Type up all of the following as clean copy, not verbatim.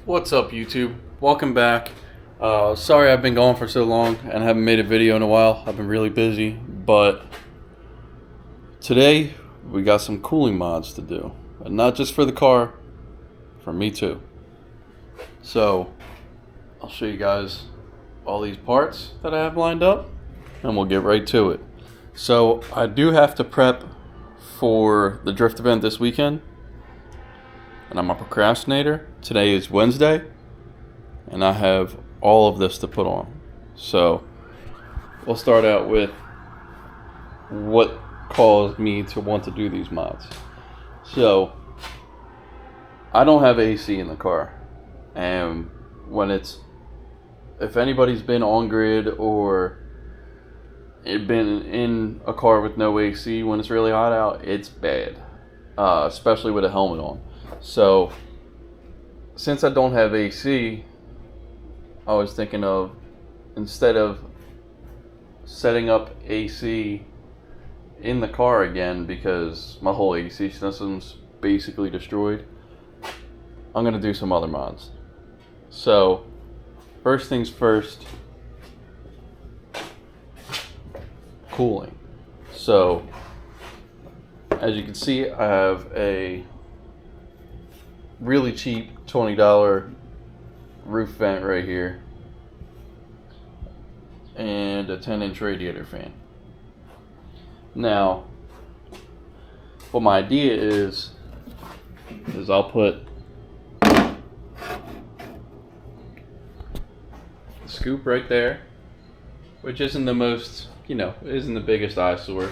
What's up, YouTube? Welcome back. Sorry I've been gone for so long and haven't made a video in a while. I've been really busy, but today we got some cooling mods to do. And not just for the car, for me too. So, I'll show you guys all these parts that I have lined up, and we'll get right to it. So, I do have to prep for the drift event this weekend. And I'm a procrastinator. Today is Wednesday, and I have all of this to put on. So we'll start out with what caused me to want to do these mods. So I don't have AC in the car, and if anybody's been on grid or been in a car with no AC when it's really hot out, it's bad, especially with a helmet on. So, since I don't have AC, I was thinking of, instead of setting up AC in the car again, because my whole AC system's basically destroyed, I'm going to do some other mods. So, first things first, cooling. So, as you can see, I have a really cheap $20 roof vent right here and a 10-inch radiator fan. Now, what my idea is I'll put the scoop right there, which isn't the most, isn't the biggest eyesore.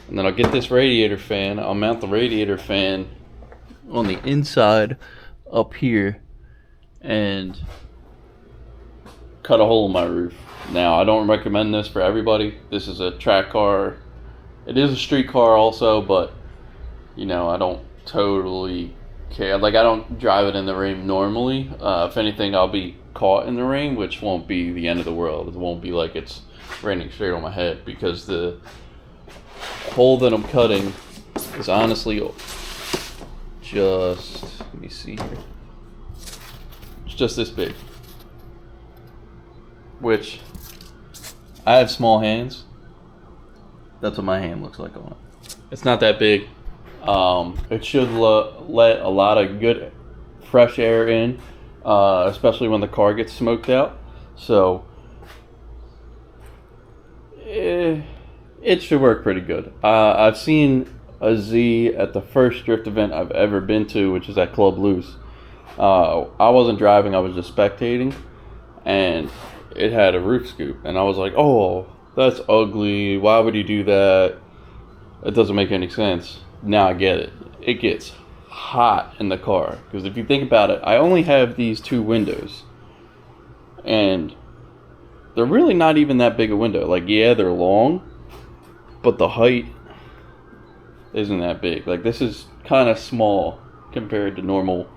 And then I'll get this radiator fan. I'll mount the radiator fan on the inside up here and cut a hole in my roof. Now, I don't recommend this for everybody. This is a track car. It is a street car also, but I don't totally care. Like, I don't drive it in the rain normally. If anything, I'll be caught in the rain, which won't be the end of the world. It won't be like it's raining straight on my head, because the hole that I'm cutting is honestly let me see here. It's just this big. Which, I have small hands. That's what my hand looks like on it. It's not that big. It should let a lot of good fresh air in, especially when the car gets smoked out. So, it should work pretty good. I've seen a Z at the first drift event I've ever been to, which is at Club Loose. I wasn't driving, I was just spectating, and it had a roof scoop, and I was like, oh, that's ugly, why would you do that? It doesn't make any sense. Now I get it. It gets hot in the car, because if you think about it, I only have these two windows, and they're really not even that big a window. Like, yeah, they're long, but the height isn't that big. Like, this is kind of small compared to normal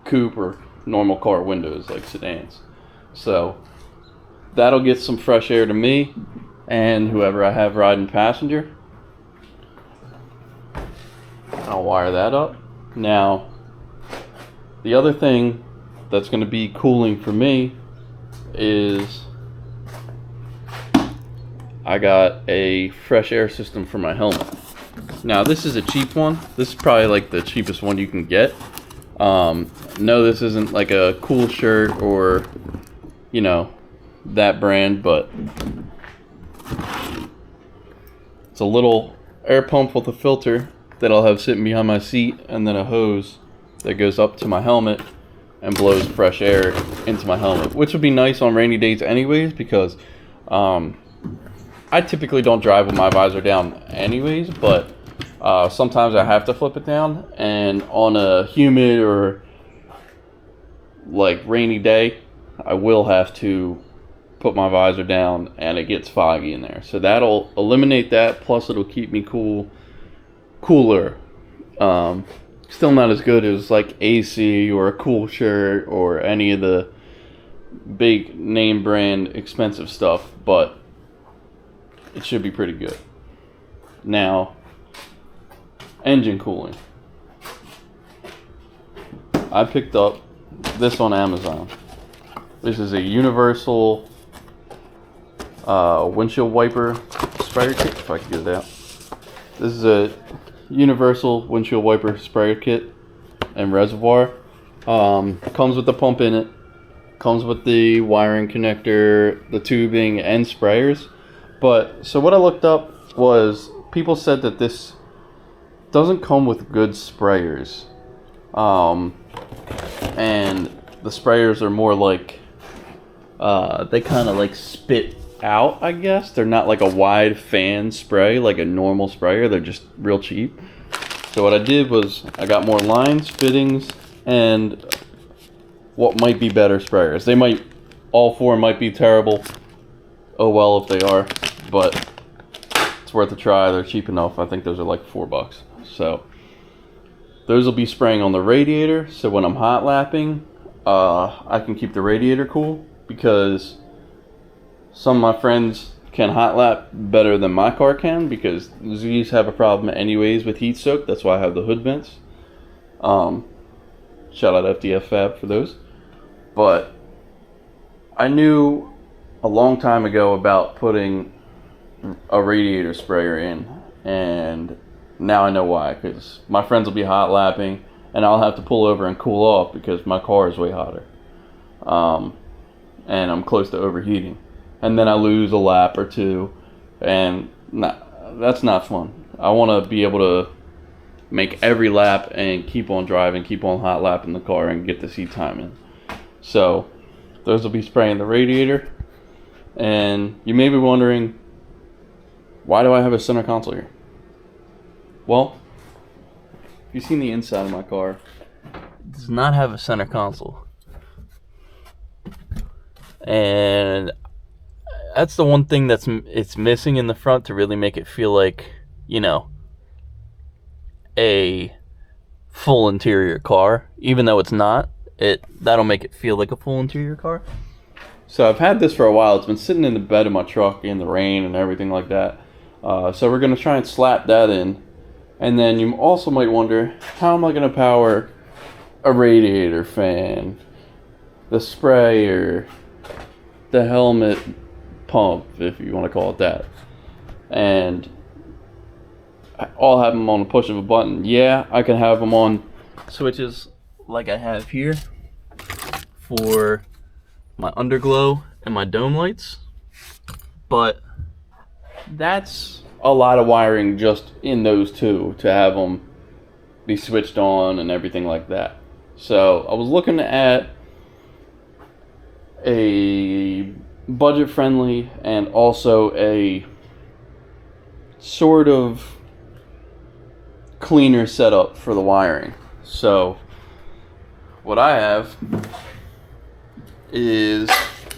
coupe or normal car windows like sedans. So that'll get some fresh air to me and whoever I have riding passenger. I'll wire that up. Now, the other thing that's going to be cooling for me is I got a fresh air system for my helmet. Now, this is a cheap one. This is probably like the cheapest one you can get. No, this isn't like a Cool Shirt or, that brand, but it's a little air pump with a filter that I'll have sitting behind my seat, and then a hose that goes up to my helmet and blows fresh air into my helmet, which would be nice on rainy days anyways, because I typically don't drive with my visor down anyways, but sometimes I have to flip it down, and on a humid or like rainy day, I will have to put my visor down, and it gets foggy in there. So that'll eliminate that, plus it'll keep me cooler. Still not as good as like AC or a Cool Shirt or any of the big name brand expensive stuff, but it should be pretty good. Now, engine cooling. I picked up this on Amazon. This is a universal windshield wiper sprayer kit, if I can get it out. This is a universal windshield wiper sprayer kit and reservoir. Comes with the pump in it. Comes with the wiring connector, the tubing, and sprayers. But so what I looked up was people said that this doesn't come with good sprayers, and the sprayers are more like they kind of like spit out, I guess. They're not like a wide fan spray like a normal sprayer. They're just real cheap. So what I did was I got more lines, fittings, and what might be better sprayers. They might, all four might be terrible. Oh well if they are, but it's worth a try. They're cheap enough. I think those are like $4. So those will be spraying on the radiator. So when I'm hot lapping, I can keep the radiator cool, because some of my friends can hot lap better than my car can, because Z's have a problem anyways with heat soak. That's why I have the hood vents. Shout out FDF Fab for those. But I knew a long time ago about putting a radiator sprayer in, and now I know why, because my friends will be hot lapping and I'll have to pull over and cool off because my car is way hotter, and I'm close to overheating, and then I lose a lap or two, and that's not fun. I want to be able to make every lap and keep on driving, keep on hot lapping the car, and get the seat time in. So those will be spraying the radiator. And you may be wondering, why do I have a center console here? Well, if you've seen the inside of my car, it does not have a center console. And that's the one thing it's missing in the front to really make it feel like, you know, a full interior car. Even though it's not, that'll make it feel like a full interior car. So I've had this for a while. It's been sitting in the bed of my truck in the rain and everything like that. So we're going to try and slap that in. And then you also might wonder, how am I going to power a radiator fan, the sprayer, the helmet pump, if you want to call it that, and all have them on the push of a button? Yeah, I can have them on switches like I have here for my underglow and my dome lights, but that's a lot of wiring just in those two to have them be switched on and everything like that. So I was looking at a budget friendly and also a sort of cleaner setup for the wiring. So what I have is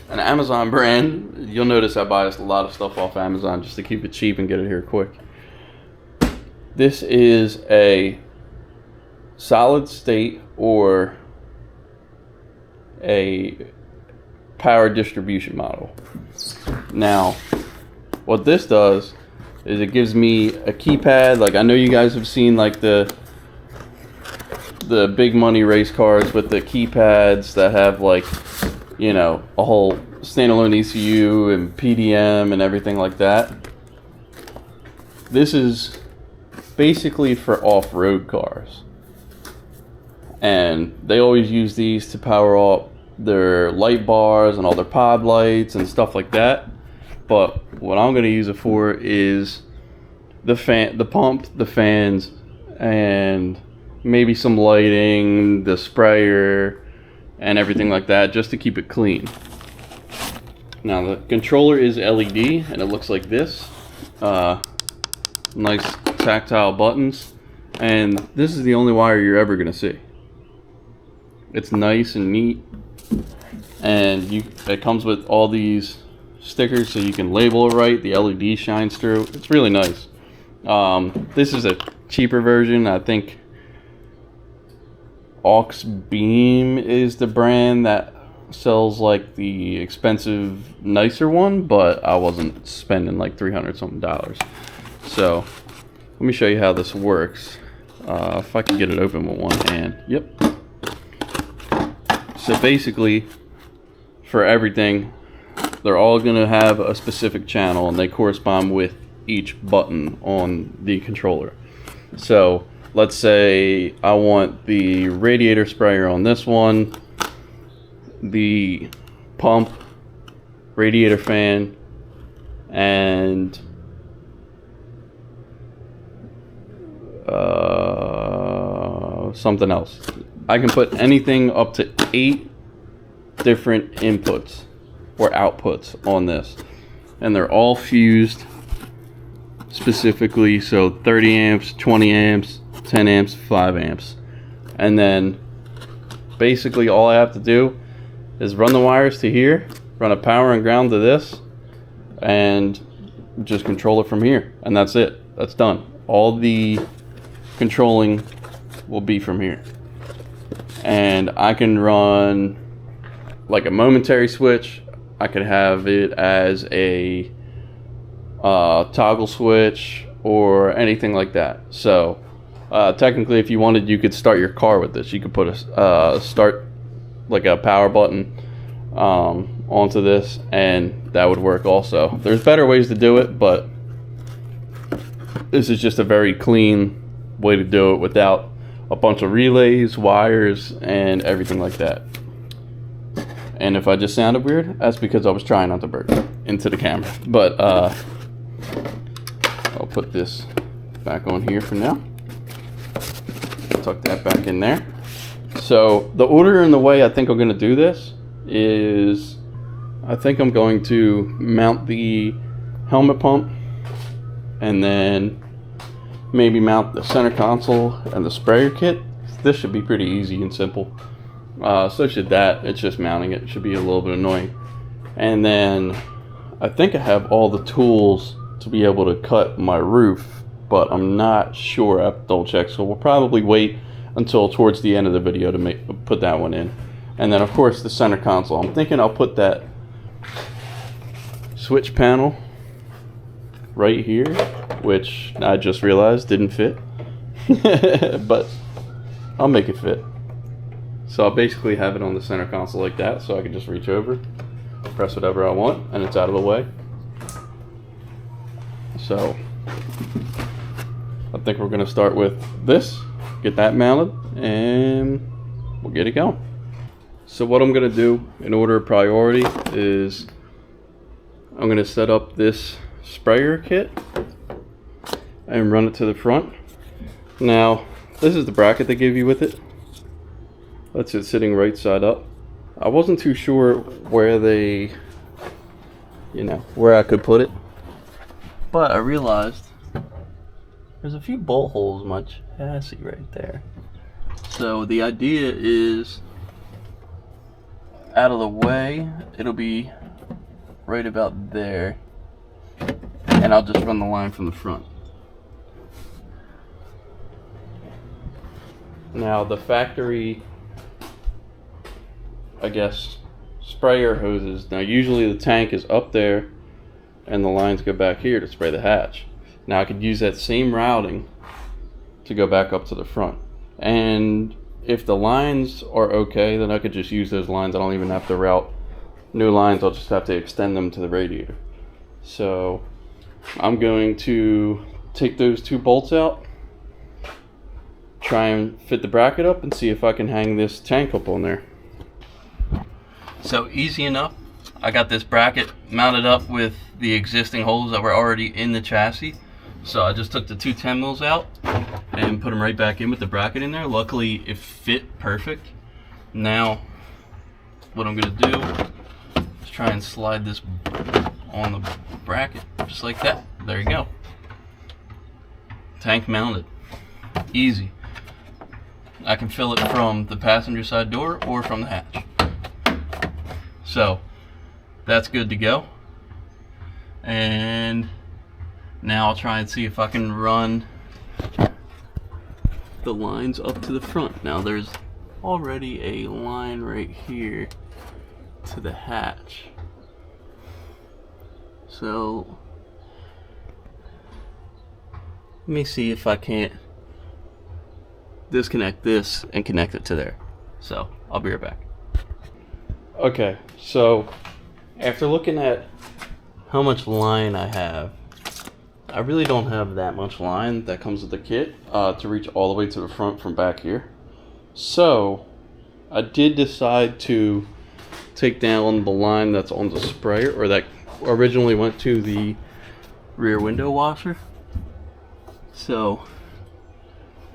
an Amazon brand. You'll notice I buy a lot of stuff off Amazon just to keep it cheap and get it here quick. This is a solid state or a power distribution model. Now, what this does is it gives me a keypad. Like, I know you guys have seen like the big money race cars with the keypads that have, like, you know, a whole standalone ECU and PDM and everything like that. This is basically for off-road cars, and they always use these to power up their light bars and all their pod lights and stuff like that. But what I'm going to use it for is the pump, the fans, and maybe some lighting, the sprayer, and everything like that, just to keep it clean. Now the controller is LED and it looks like this. Nice tactile buttons, and this is the only wire you're ever gonna see. It's nice and neat, and it comes with all these stickers so you can label it right. The LED shines through. It's really nice. This is a cheaper version. I think Aux Beam is the brand that sells like the expensive, nicer one, but I wasn't spending like $300 something. So let me show you how this works. If I can get it open with one hand. Yep. So basically, for everything, they're all going to have a specific channel, and they correspond with each button on the controller. So let's say I want the radiator sprayer on this one, the pump, radiator fan, and something else. I can put anything up to 8 different inputs or outputs on this, and they're all fused specifically, so 30 amps, 20 amps, 10 amps, 5 amps. And then basically all I have to do is run the wires to here, run a power and ground to this, and just control it from here, and that's it. That's done. All the controlling will be from here, and I can run like a momentary switch. I could have it as a toggle switch or anything like that. So technically, if you wanted, you could start your car with this. You could put a start, like a power button, onto this, and that would work also. There's better ways to do it, but this is just a very clean way to do it without a bunch of relays, wires, and everything like that. And if I just sounded weird, that's because I was trying not to burp into the camera. But I'll put this back on here for now. Tuck that back in there. So the order and the way I think I'm going to do this is, I think I'm going to mount the helmet pump, and then maybe mount the center console and the sprayer kit. This should be pretty easy and simple. So should that. It's just mounting it. It should be a little bit annoying. And then I think I have all the tools to be able to cut my roof, but I'm not sure. I have to double check. So we'll probably wait until towards the end of the video to put that one in. And then of course the center console. I'm thinking I'll put that switch panel right here, which I just realized didn't fit. But I'll make it fit. So I'll basically have it on the center console like that, so I can just reach over, press whatever I want, and it's out of the way. So I think we're going to start with this, get that mounted, and we'll get it going. So what I'm going to do in order of priority is I'm going to set up this sprayer kit and run it to the front. Now this is the bracket they give you with it. That's it sitting right side up. I wasn't too sure where where I could put it, but I realized there's a few bolt holes in my chassis right there. So the idea is, out of the way, it'll be right about there, and I'll just run the line from the front. Now the factory, I guess, sprayer hoses, now usually the tank is up there and the lines go back here to spray the hatch. Now I could use that same routing to go back up to the front, and if the lines are okay, then I could just use those lines. I don't even have to route new lines. I'll just have to extend them to the radiator. So I'm going to take those 2 bolts out, try and fit the bracket up, and see if I can hang this tank up on there. So easy enough. I got this bracket mounted up with the existing holes that were already in the chassis. So I just took the 2 10 mils out and put them right back in with the bracket in there. Luckily it fit perfect. Now what I'm going to do is try and slide this on the bracket just like that. There you go. Tank mounted. Easy. I can fill it from the passenger side door or from the hatch. So that's good to go. And now I'll try and see if I can run the lines up to the front. Now there's already a line right here to the hatch. So let me see if I can't disconnect this and connect it to there. So I'll be right back. Okay, so after looking at how much line I have, I really don't have that much line that comes with the kit to reach all the way to the front from back here. So I did decide to take down the line that's on the sprayer, or that originally went to the rear window washer. So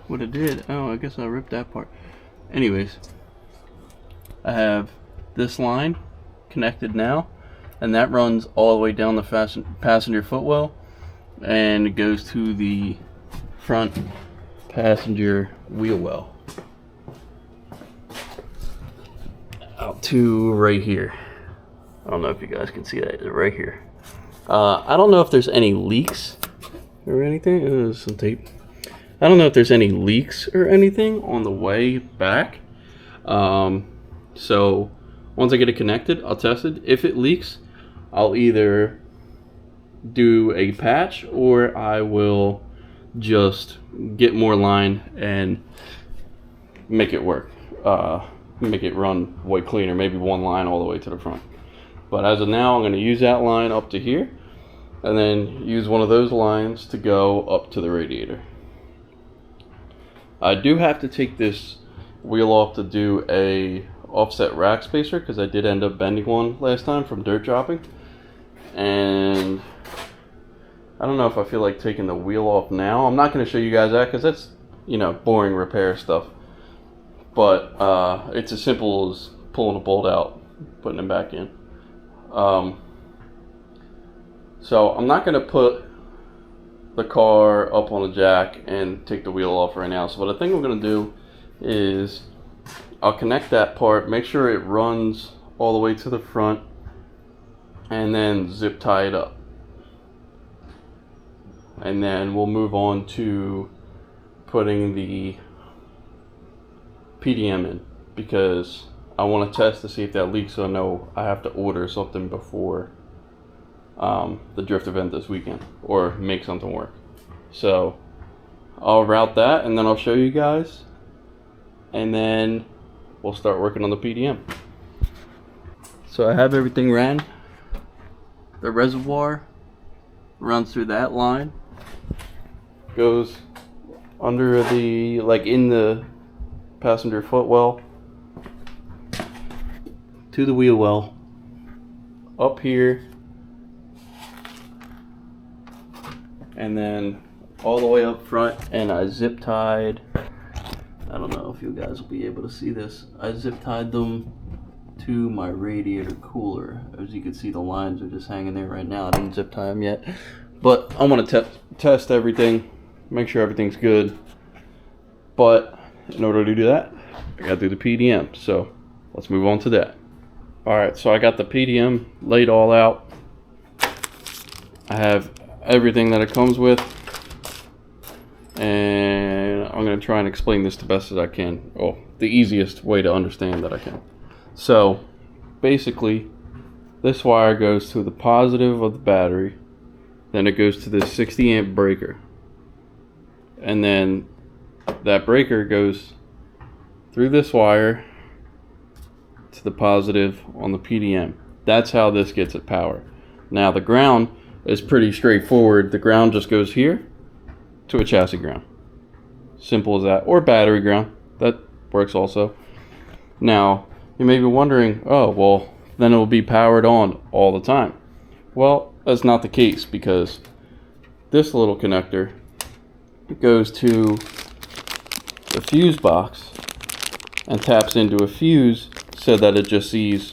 what I did, oh, I guess I ripped that part. Anyways, I have this line connected now, and that runs all the way down the passenger footwell, and it goes to the front passenger wheel well, out to right here. I don't know if you guys can see that right here. I don't know if there's any leaks or anything. There's some tape. I don't know if there's any leaks or anything on the way back. So once I get it connected, I'll test it. If it leaks, I'll either do a patch, or I will just get more line and make it work. Make it run way cleaner, maybe one line all the way to the front. But as of now, I'm going to use that line up to here, and then use one of those lines to go up to the radiator. I do have to take this wheel off to do a offset rack spacer, because I did end up bending one last time from dirt dropping, and I don't know if I feel like taking the wheel off now. I'm not going to show you guys that because that's, you know, boring repair stuff, but it's as simple as pulling a bolt out, putting it back in. So I'm not going to put the car up on a jack and take the wheel off right now. So what I think I'm going to do is I'll connect that part, make sure it runs all the way to the front, and then zip tie it up. And then we'll move on to putting the PDM in, because I want to test to see if that leaks, so I know I have to order something before the drift event this weekend, or make something work. So I'll route that, and then I'll show you guys, and then we'll start working on the PDM. So I have everything ran. The reservoir runs through that line, goes under the, like in the passenger footwell, to the wheel well, up here, and then all the way up front. And I zip tied, I don't know if you guys will be able to see this, I zip tied them to my radiator cooler. As you can see, the lines are just hanging there right now. I didn't zip tie them yet, but I want to test everything, make sure everything's good. But in order to do that, I gotta do the PDM, so let's move on to that. Alright, so I got the PDM laid all out. I have everything that it comes with, and I'm going to try and explain this the best as I can. Oh, the easiest way to understand that I can. So basically, this wire goes to the positive of the battery, then it goes to this 60 amp breaker, and then that breaker goes through this wire to the positive on the PDM. That's how this gets its power. Now the ground is pretty straightforward. The ground just goes here to a chassis ground. Simple as that. Or battery ground. That works also. Now, you may be wondering, oh, well, then it will be powered on all the time. Well, that's not the case, because this little connector goes to the fuse box and taps into a fuse so that it just sees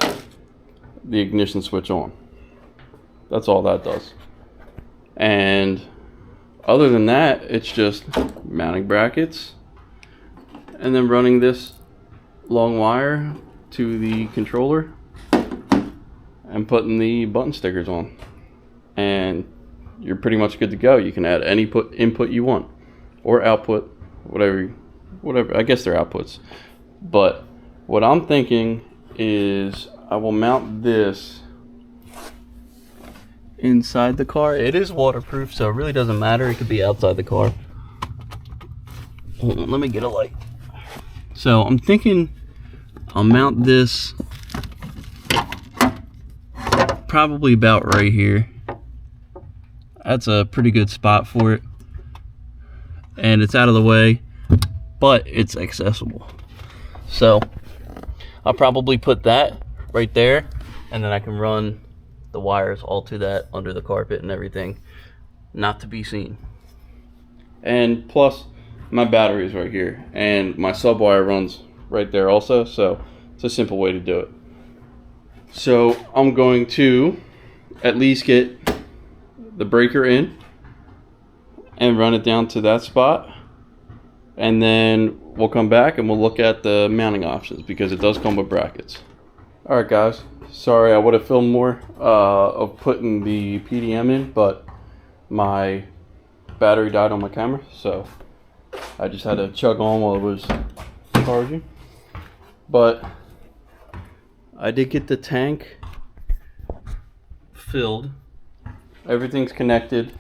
the ignition switch on. That's all that does. And other than that, it's just mounting brackets and then running this long wire to the controller and putting the button stickers on, and you're pretty much good to go. You can add any input you want, or output, whatever. I guess they're outputs. But what I'm thinking is I will mount this inside the car. It is waterproof, so it really doesn't matter. It could be outside the car. Hold on, let me get a light. So I'm thinking I'll mount this probably about right here. That's a pretty good spot for it. And it's out of the way, but it's accessible. So I'll probably put that right there, and then I can run the wires all to that under the carpet and everything, not to be seen. And plus, my battery is right here, and my sub wire runs right there also, so it's a simple way to do it. So I'm going to at least get the breaker in and run it down to that spot, and then we'll come back and we'll look at the mounting options, because it does come with brackets. Alright guys, sorry I would have filmed more of putting the PDM in, but my battery died on my camera, so I just had to chug on while it was charging. But I did get the tank filled, everything's connected,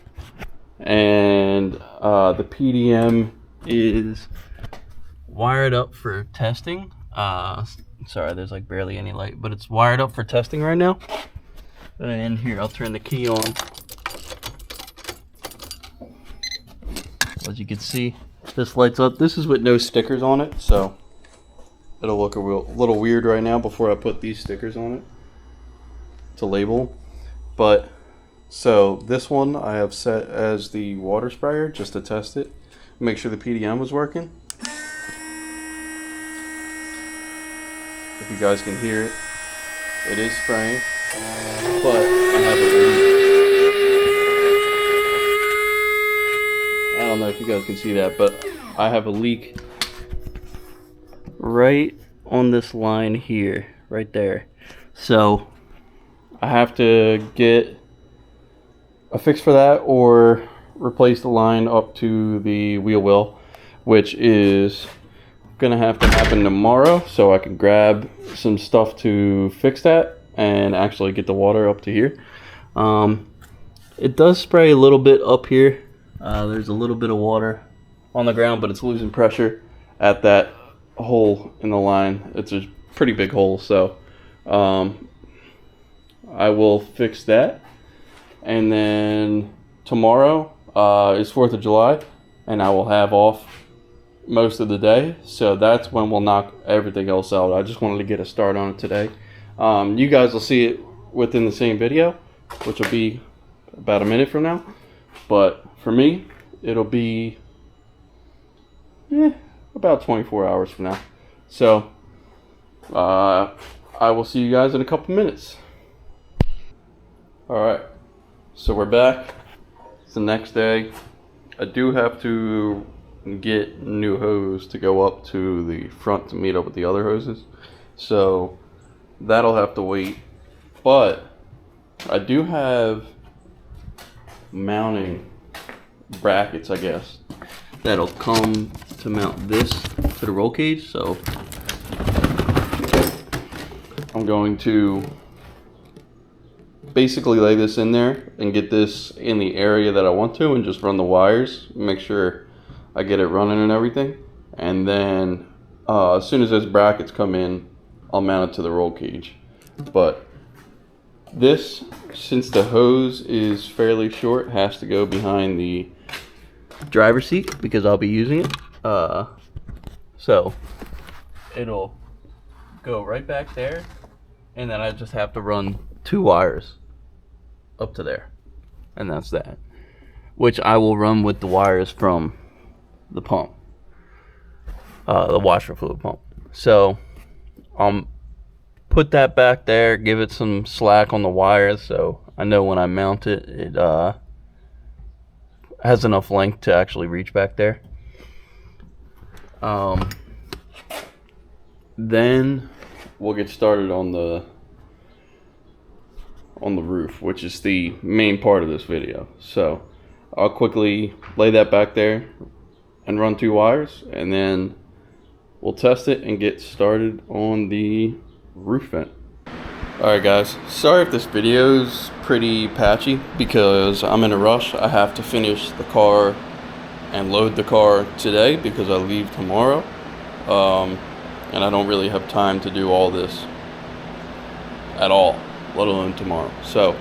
and the PDM is wired up for testing. Sorry, there's like barely any light, but it's wired up for testing right now. And here, I'll turn the key on. As you can see, this lights up. This is with no stickers on it, so it'll look a little weird right now before I put these stickers on it to label. But so this one I have set as the water sprayer just to test it, make sure the PDM was working. If you guys can hear it, it is spraying, but I have a leak. I don't know if you guys can see that, but I have a leak right on this line here, right there. So I have to get a fix for that, or replace the line up to the wheel well, which is gonna have to happen tomorrow, so I can grab some stuff to fix that and actually get the water up to here. It does spray a little bit up here. There's a little bit of water on the ground, but it's losing pressure at that hole in the line. It's a pretty big hole, so I will fix that. And then tomorrow is 4th of July, and I will have off most of the day, so that's when we'll knock everything else out. I just wanted to get a start on it today. You guys will see it within the same video, which will be about a minute from now, but for me it'll be about 24 hours from now. So I will see you guys in a couple minutes. Alright, so we're back. It's the next day. I do have to get new hose to go up to the front to meet up with the other hoses, so that'll have to wait. But I do have mounting brackets, I guess, that'll come to mount this to the roll cage. So I'm going to basically lay this in there and get this in the area that I want to, and just run the wires, make sure I get it running and everything. And then as soon as those brackets come in, I'll mount it to the roll cage. But this, since the hose is fairly short, has to go behind the driver's seat because I'll be using it. So it'll go right back there, and then I just have to run 2 wires up to there, and that's that, which I will run with the wires from the pump, the washer fluid pump. So put that back there, give it some slack on the wires, so I know when I mount it, it has enough length to actually reach back there. Then we'll get started on the roof, which is the main part of this video. So I'll quickly lay that back there and run 2 wires, and then we'll test it and get started on the roof vent. Alright guys, sorry if this video's pretty patchy because I'm in a rush. I have to finish the car and load the car today because I leave tomorrow, and I don't really have time to do all this at all. let alone tomorrow. So,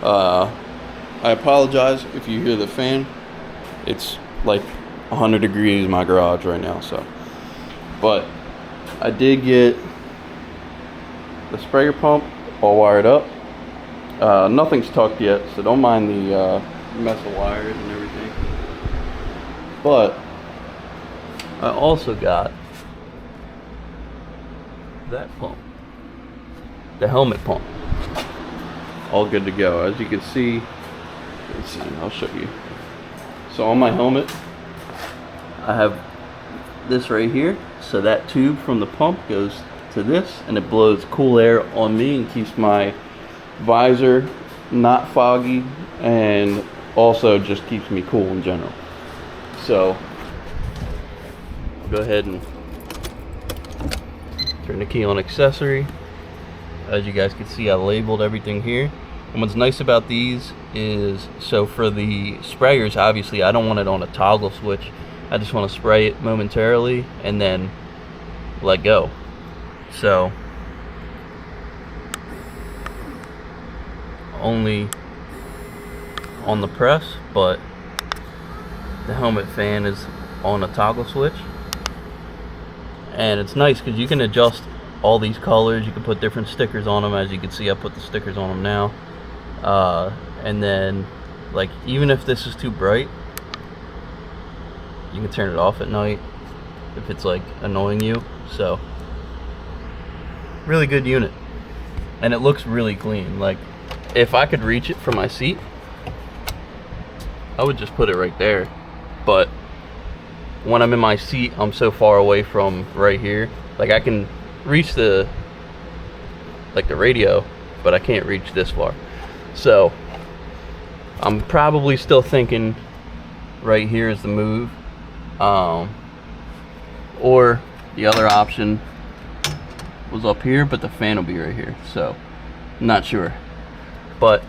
I apologize if you hear the fan. It's like 100 degrees in my garage right now, so. But I did get the sprayer pump all wired up. Nothing's tucked yet, so don't mind the mess of wires and everything. But I also got that pump, the helmet pump, all good to go. As you can see, I'll show you. So on my helmet, I have this right here. So that tube from the pump goes to this, and it blows cool air on me and keeps my visor not foggy, and also just keeps me cool in general. So I'll go ahead and turn the key on accessory. As you guys can see, I labeled everything here. And what's nice about these is, so for the sprayers, obviously I don't want it on a toggle switch. I just want to spray it momentarily and then let go. So only on the press, but the helmet fan is on a toggle switch. And it's nice because you can adjust all these colors. You can put different stickers on them. As you can see, I put the stickers on them now. And then, like, even if this is too bright, you can turn it off at night if it's like annoying you. So really good unit, and it looks really clean. Like, if I could reach it from my seat, I would just put it right there. But when I'm in my seat, I'm so far away from right here. Like, I can reach the radio, but I can't reach this far. So I'm probably still thinking right here is the move. Or the other option was up here, but the fan will be right here. So I'm not sure. But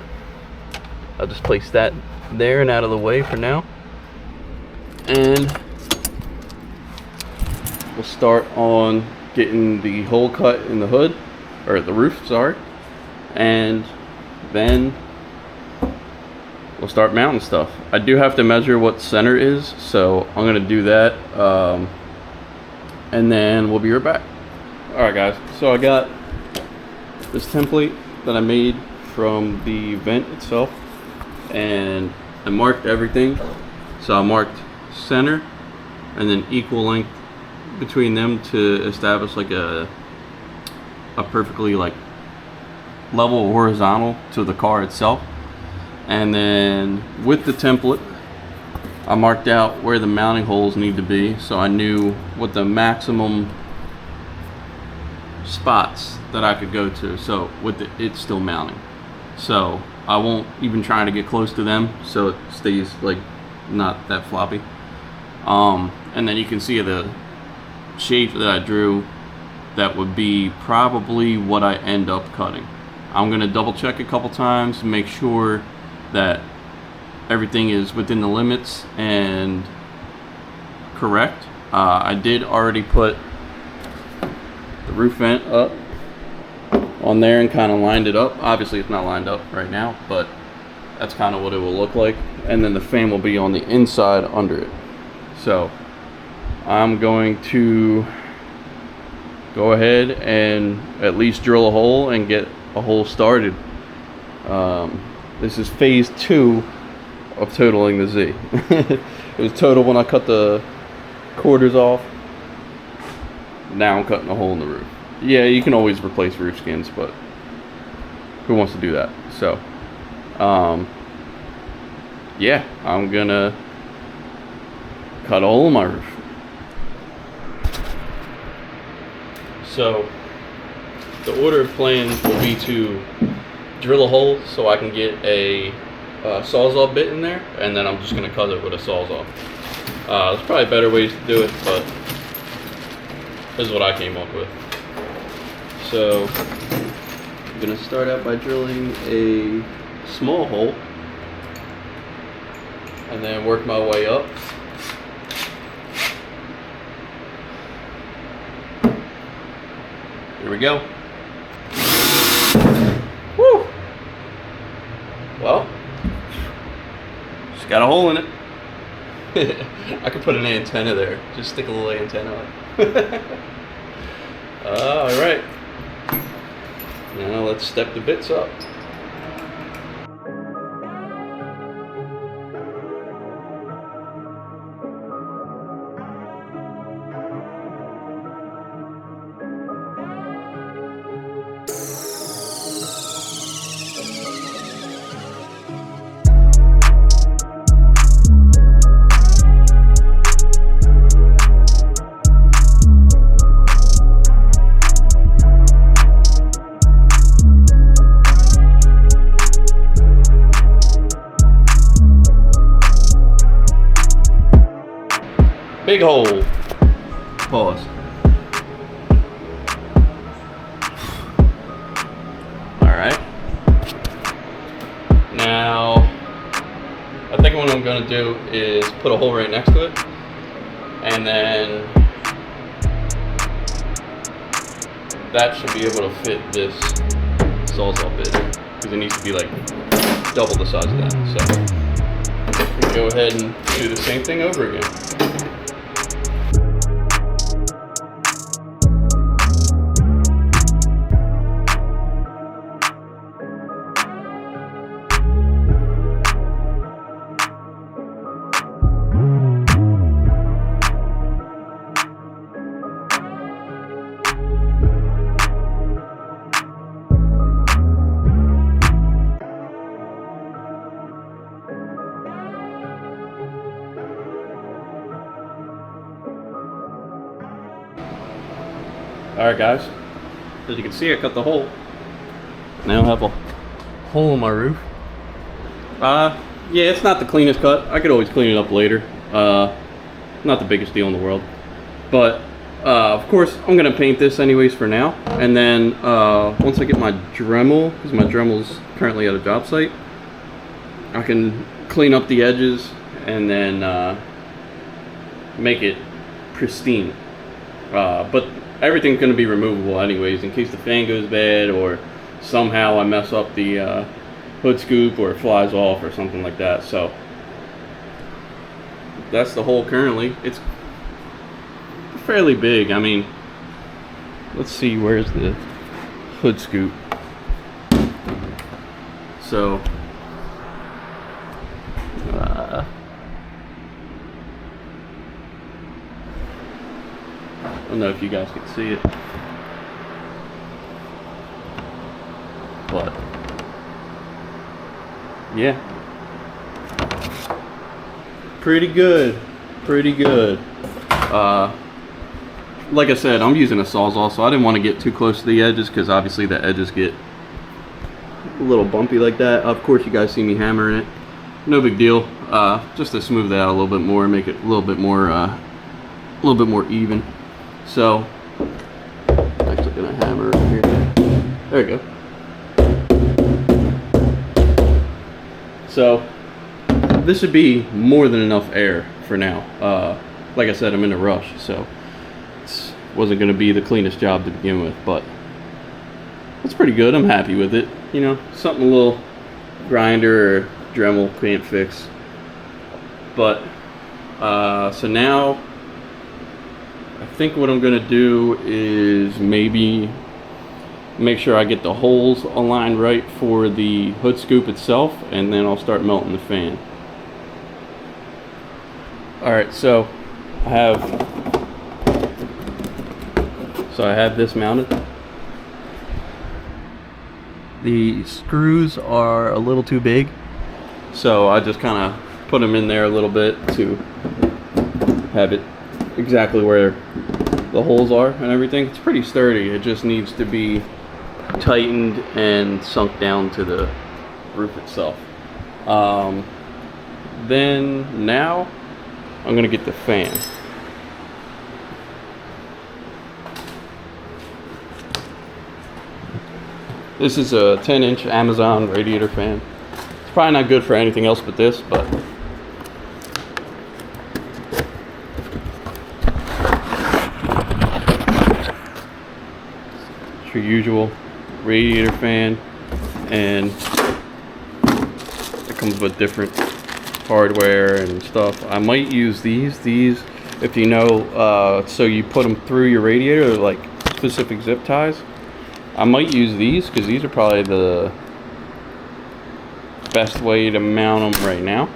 I'll just place that there and out of the way for now. And we'll start on getting the hole cut in the hood, or the roof, sorry. And then we'll start mounting stuff. I do have to measure what center is, so I'm gonna do that. And then we'll be right back. Alright guys, so I got this template that I made from the vent itself, and I marked everything. So I marked center and then equal length between them to establish like a perfectly like level horizontal to the car itself. And then with the template, I marked out where the mounting holes need to be, so I knew what the maximum spots that I could go to. So with it's still mounting, so I won't even try to get close to them, so it stays like not that floppy. And then you can see the shape that I drew. That would be probably what I end up cutting. I'm gonna double check a couple times to make sure that everything is within the limits and correct. I did already put the roof vent up on there and kind of lined it up. Obviously it's not lined up right now, but that's kind of what it will look like. And then the fan will be on the inside under it. So I'm going to go ahead and at least drill a hole and get a hole started. This is phase 2 of totaling the Z. It was total when I cut the quarters off. Now I'm cutting a hole in the roof. Yeah, you can always replace roof skins, but who wants to do that? So yeah, I'm gonna cut a hole in my roof. So the order of plans will be to drill a hole so I can get a Sawzall bit in there, and then I'm just going to cut it with a Sawzall. There's probably better ways to do it, but this is what I came up with. So I'm going to start out by drilling a small hole and then work my way up. Here we go. Woo! Well, just got a hole in it. I could put an antenna there. Just stick a little antenna on. Alright. Now let's step the bits up. Big hole. Pause. Alright. Now, I think what I'm going to do is put a hole right next to it. And then that should be able to fit this Sawzall bit. Because it needs to be like double the size of that. So, we can go ahead and do the same thing over again. Alright guys, as you can see I cut the hole. Now I have a hole in my roof. Yeah, it's not the cleanest cut. I could always clean it up later. Not the biggest deal in the world. But, of course, I'm going to paint this anyways for now. And then, once I get my Dremel, because my Dremel's currently at a job site, I can clean up the edges and then make it pristine. But everything's going to be removable anyways in case the fan goes bad or somehow I mess up the hood scoop or it flies off or something like that. So that's the hole currently. It's fairly big. I mean, let's see, where's the hood scoop? So I don't know if you guys can see it, but yeah, pretty good. Like I said, I'm using a Sawzall, so I didn't want to get too close to the edges because obviously the edges get a little bumpy like that. Of course, you guys see me hammering it. No big deal. Just to smooth that out a little bit more, make it a little bit more even. So, I'm actually gonna hammer over here. There we go. So, this should be more than enough air for now. Like I said, I'm in a rush, so it wasn't gonna be the cleanest job to begin with, but it's pretty good. I'm happy with it. You know, something a little grinder or Dremel can't fix. But so now, I think what I'm going to do is maybe make sure I get the holes aligned right for the hood scoop itself, and then I'll start melting the fan. Alright, so I have this mounted. The screws are a little too big, so I just kind of put them in there a little bit to have it exactly where the holes are and everything. It's pretty sturdy. It just needs to be tightened and sunk down to the roof itself. Then now I'm gonna get the fan. This is a 10-inch Amazon radiator fan. It's probably not good for anything else but this, but your usual radiator fan, and comes with different hardware and stuff. I might use these. These, if you know, so you put them through your radiator, they're like specific zip ties. I might use these because these are probably the best way to mount them right now.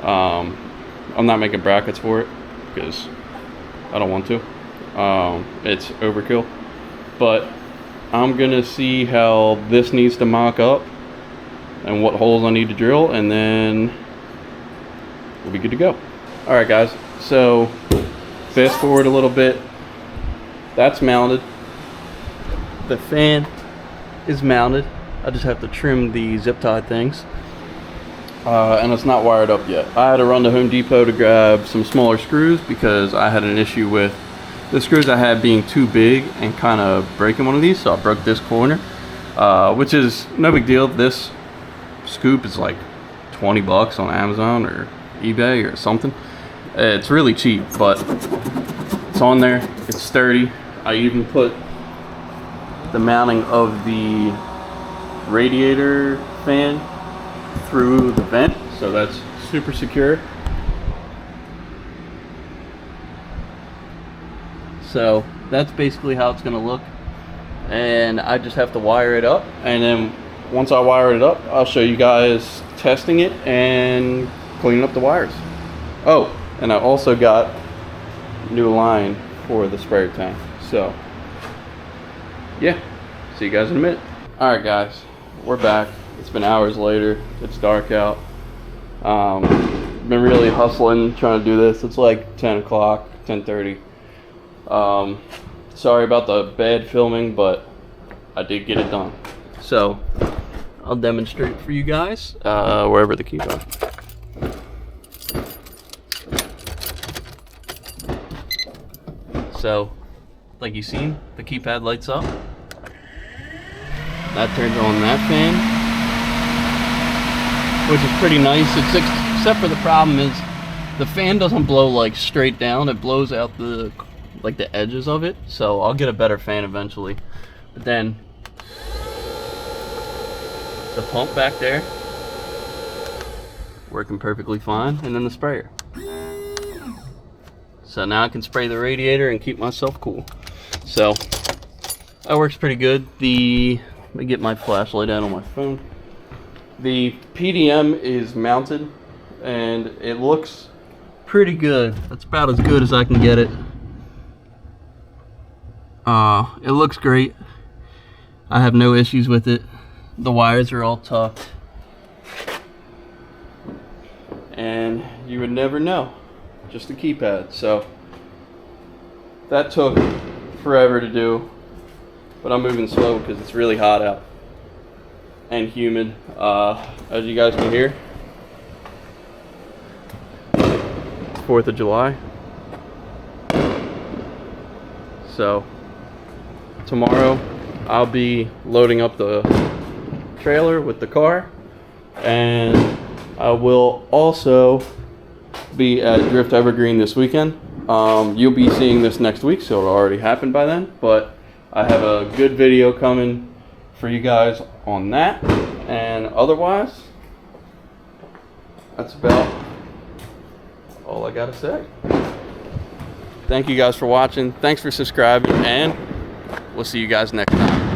I'm not making brackets for it because I don't want to. It's overkill. But I'm gonna see how this needs to mock up and what holes I need to drill, and then we'll be good to go. Alright guys, so fast forward a little bit. That's mounted. The fan is mounted. I just have to trim the zip tie things. And it's not wired up yet. I had to run to Home Depot to grab some smaller screws because I had an issue with the screws I had being too big and kind of breaking one of these, so I broke this corner, which is no big deal. This scoop is like 20 bucks on Amazon or eBay or something. It's really cheap, but it's on there. It's sturdy. I even put the mounting of the radiator fan through the vent, so that's super secure. So that's basically how it's going to look, and I just have to wire it up, and then once I wire it up, I'll show you guys testing it and cleaning up the wires. Oh, and I also got new line for the sprayer tank. So yeah, see you guys in a minute. Alright guys, we're back. It's been hours later. It's dark out. Been really hustling trying to do this. It's like 10 o'clock, 10:30. Sorry about the bad filming, but I did get it done. So I'll demonstrate for you guys wherever the keys are. So like you've seen, the keypad lights up. That turns on that fan, which is pretty nice, except for the problem is the fan doesn't blow like straight down. It blows out the edges of it, so I'll get a better fan eventually. But then the pump back there working perfectly fine, and then the sprayer. So now I can spray the radiator and keep myself cool. So that works pretty good. Let me get my flashlight out on my phone. The PDM is mounted and it looks pretty good. That's about as good as I can get it. It looks great. I have no issues with it. The wires are all tucked. And you would never know. Just a keypad. So that took forever to do. But I'm moving slow because it's really hot out and humid, as you guys can hear. 4th of July. So tomorrow I'll be loading up the trailer with the car, and I will also be at Drift Evergreen this weekend. You'll be seeing this next week, so it'll already happen by then, but I have a good video coming for you guys on that. And otherwise, that's about all I gotta say. Thank you guys for watching. Thanks for subscribing, and we'll see you guys next time.